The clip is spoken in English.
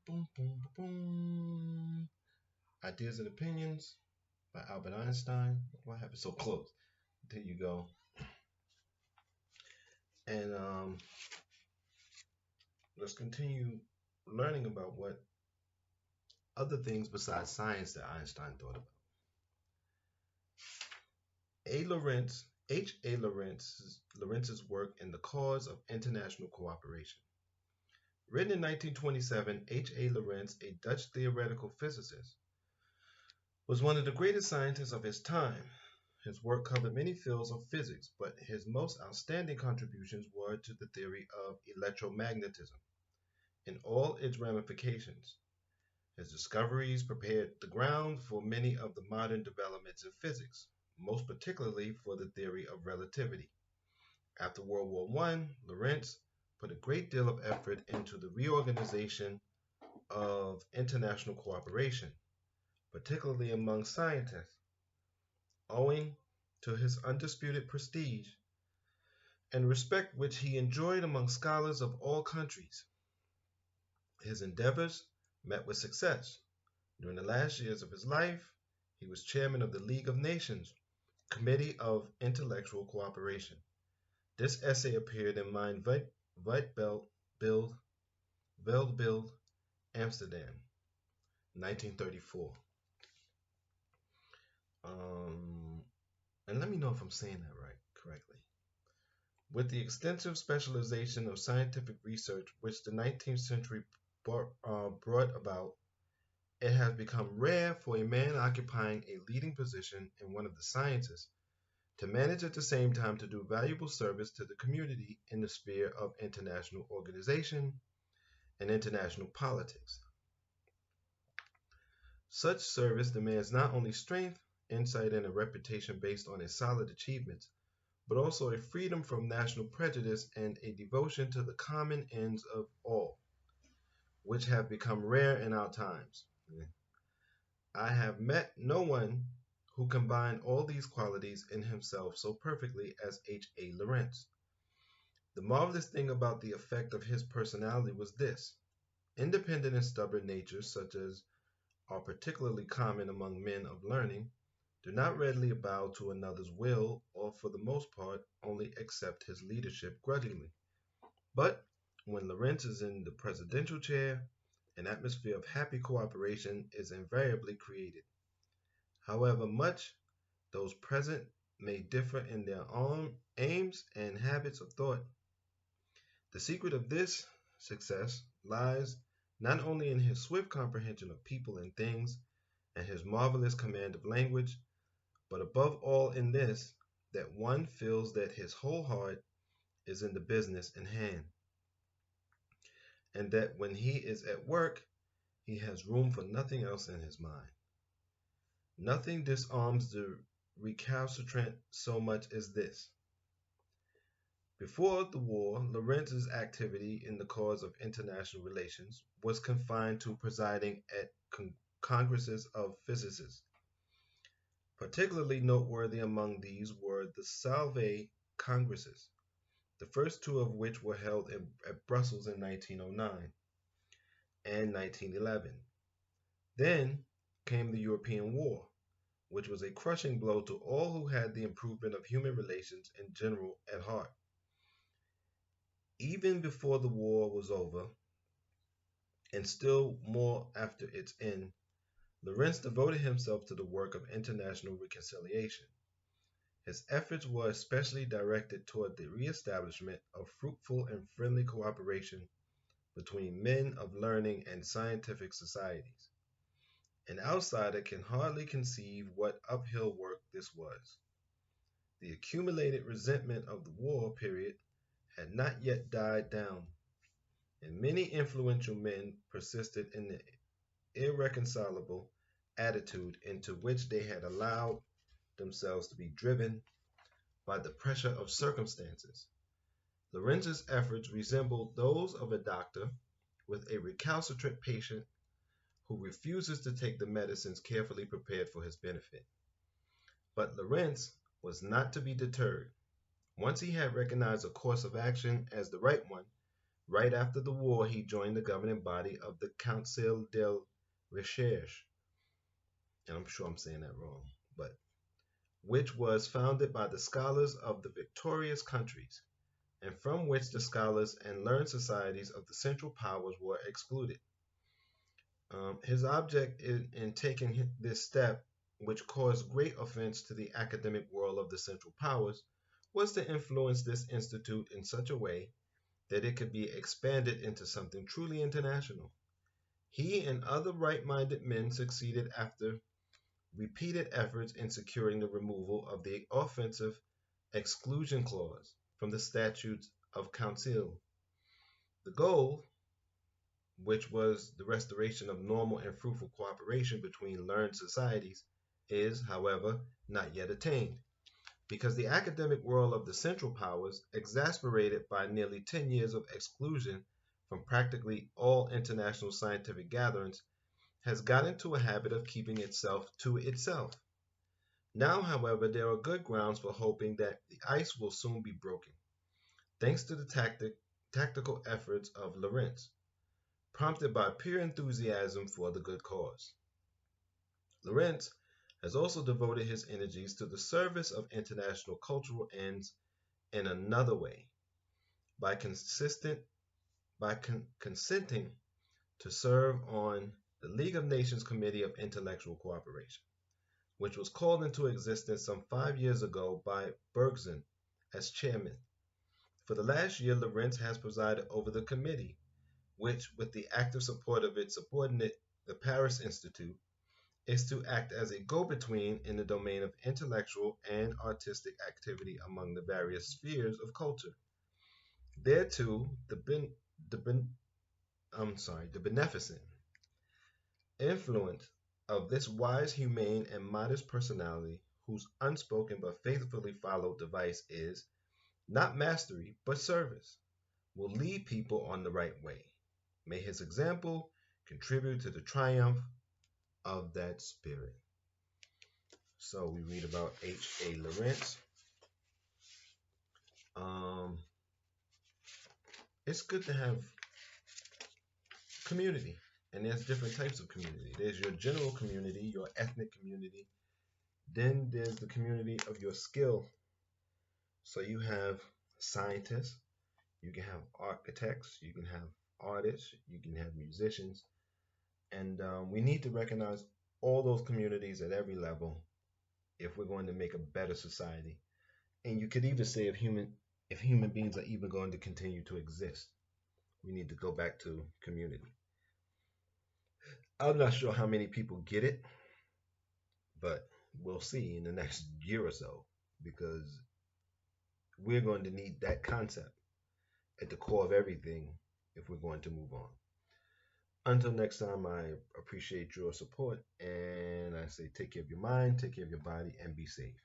Boom, boom, boom. Ideas and Opinions by Albert Einstein. Why have it so close? There you go. And let's continue learning about what other things besides science that Einstein thought about. Lorentz's work in the cause of international cooperation. Written in 1927, H.A. Lorentz, a Dutch theoretical physicist, was one of the greatest scientists of his time. His work covered many fields of physics, but his most outstanding contributions were to the theory of electromagnetism in all its ramifications. His discoveries prepared the ground for many of the modern developments in physics, most particularly for the theory of relativity. After World War I, Lorentz put a great deal of effort into the reorganization of international cooperation, particularly among scientists. Owing to his undisputed prestige and respect which he enjoyed among scholars of all countries, his endeavors met with success. During the last years of his life, he was chairman of the League of Nations Committee of Intellectual Cooperation. This essay appeared in Mein Weltbild, Amsterdam, 1934. And let me know if I'm saying that right, correctly. With the extensive specialization of scientific research which the 19th century brought about, it has become rare for a man occupying a leading position in one of the sciences to manage at the same time to do valuable service to the community in the sphere of international organization and international politics. Such service demands not only strength, insight, and a reputation based on his solid achievements, but also a freedom from national prejudice and a devotion to the common ends of all, which have become rare in our times. I have met no one who combined all these qualities in himself so perfectly as H.A. Lorentz. The marvelous thing about the effect of his personality was this: independent and stubborn natures, such as are particularly common among men of learning, do not readily bow to another's will, or for the most part only accept his leadership grudgingly. But when Lorentz is in the presidential chair, an atmosphere of happy cooperation is invariably created. However much those present may differ in their own aims and habits of thought, the secret of this success lies not only in his swift comprehension of people and things and his marvelous command of language, but above all in this, that one feels that his whole heart is in the business in hand, and that when he is at work, he has room for nothing else in his mind. Nothing disarms the recalcitrant so much as this. Before the war, Lorentz's activity in the cause of international relations was confined to presiding at congresses of physicists. Particularly noteworthy among these were the Salve Congresses, the first two of which were held at Brussels in 1909 and 1911. Then came the European War, which was a crushing blow to all who had the improvement of human relations in general at heart. Even before the war was over, and still more after its end, Lorentz devoted himself to the work of international reconciliation. His efforts were especially directed toward the reestablishment of fruitful and friendly cooperation between men of learning and scientific societies. An outsider can hardly conceive what uphill work this was. The accumulated resentment of the war period had not yet died down, and many influential men persisted in the irreconcilable attitude into which they had allowed themselves to be driven by the pressure of circumstances. Lorentz's efforts resembled those of a doctor with a recalcitrant patient who refuses to take the medicines carefully prepared for his benefit. But Lorentz was not to be deterred. Once he had recognized a course of action as the right one, Right after the war, he joined the governing body of the Council de Recherche, and I'm sure I'm saying that wrong, but which was founded by the scholars of the victorious countries, and from which the scholars and learned societies of the Central Powers were excluded. His object in taking this step, which caused great offense to the academic world of the Central Powers, was to influence this institute in such a way that it could be expanded into something truly international. He and other right minded men succeeded after repeated efforts in securing the removal of the offensive exclusion clause from the statutes of Council. The goal, which was the restoration of normal and fruitful cooperation between learned societies, is, however, not yet attained, because the academic world of the Central Powers, exasperated by nearly 10 years of exclusion from practically all international scientific gatherings, has got into a habit of keeping itself to itself. Now, however, there are good grounds for hoping that the ice will soon be broken, thanks to the tactical efforts of Lorentz, prompted by pure enthusiasm for the good cause. Lorentz has also devoted his energies to the service of international cultural ends in another way, by consenting to serve on the League of Nations Committee of Intellectual Cooperation, which was called into existence some 5 years ago by Bergson as chairman. For the last year, Lorentz has presided over the committee, which, with the active support of its subordinate, the Paris Institute, is to act as a go-between in the domain of intellectual and artistic activity among the various spheres of culture. Thereto, the beneficent influence of this wise, humane, and modest personality, whose unspoken but faithfully followed device is not mastery but service, will lead people on the right way. May his example contribute to the triumph of that spirit. So we read about H.A. Lorentz. It's good to have community, and there's different types of community. There's your general community, your ethnic community. Then there's the community of your skill. So you have scientists, you can have architects, you can have artists, you can have musicians, and we need to recognize all those communities at every level if we're going to make a better society. And you could even say if human beings are even going to continue to exist, we need to go back to community. I'm not sure how many people get it, but we'll see in the next year or so, because we're going to need that concept at the core of everything if we're going to move on. Until next time, I appreciate your support, and I say take care of your mind, take care of your body, and be safe.